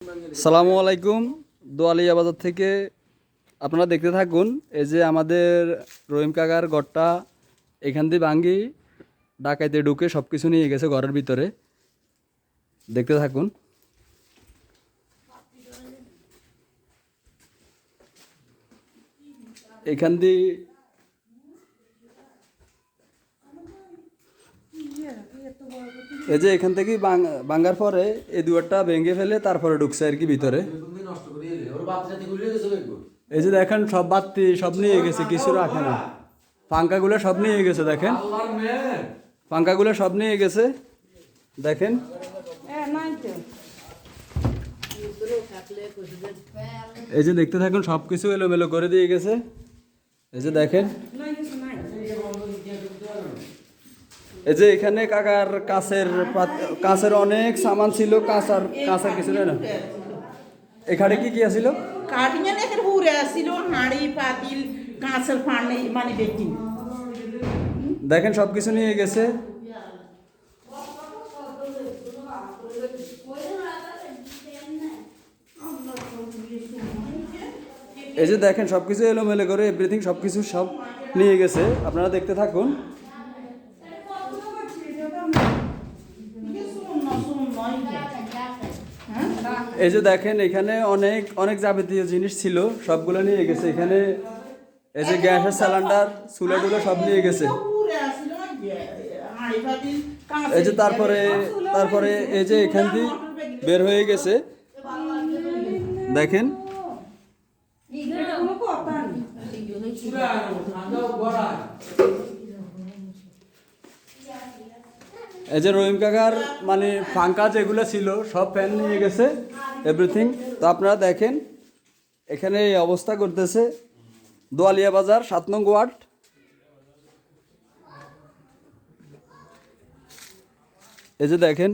সালামু আলাইকুম। দোয়ালিয়া বাজার থেকে আপনারা দেখতে থাকুন। এই যে আমাদের রহিম কাকার ঘরটা এখান দিয়ে ভাঙ্গি ডাকাইতে ঢুকে সব কিছু নিয়ে গেছে ঘরের ভিতরে। দেখতে থাকুন। এখান দিয়ে এই যে এখান থেকে ভাঙ্গার পরে এই দুয়ারটা ভেঙে ফেলে তারপরে ঢুকছে আর কি ভিতরে। এই যে দেখেন সব বাতি সব নিয়ে গেছে, কিছু রাখে না। পাঙ্খাগুলো সব নিয়ে গেছে, দেখেন পাঙ্খাগুলো সব নিয়ে গেছে, দেখেন। এই যে দেখতে থাকুন, সব কিছু এলোমেলো করে দিয়ে গেছে। এই যে দেখেন, এই যে এখানে কাকার কাছের অনেক সামান ছিল। কাঁচার কিছু না, এখানে কি কি আছিল? দেখেন সব কিছু নিয়ে গেছে। এই যে দেখেন সবকিছু এলোমেলো করে এভরিথিং সবকিছু সব নিয়ে গেছে। আপনারা দেখতে থাকুন। এই যে দেখেন এখানে অনেক অনেক যাবতীয় জিনিস ছিল, সবগুলো নিয়ে গেছে। এখানে এই যে গ্যাসের সিলিন্ডার, চুলা টুলা সব নিয়ে গেছে। এই যে তারপরে এই যে এখান দিয়ে বের হয়ে গেছে, দেখেন। এই যে রহিম কাকার মানে পাঙ্খা যেগুলো ছিল সব ফ্যান নিয়ে গেছে, এভরিথিং। তো আপনারা দেখেন এখানে এই অবস্থা করতেছে দোয়ালিয়া বাজার 7 নং ওয়ার্ড। এই যে দেখেন।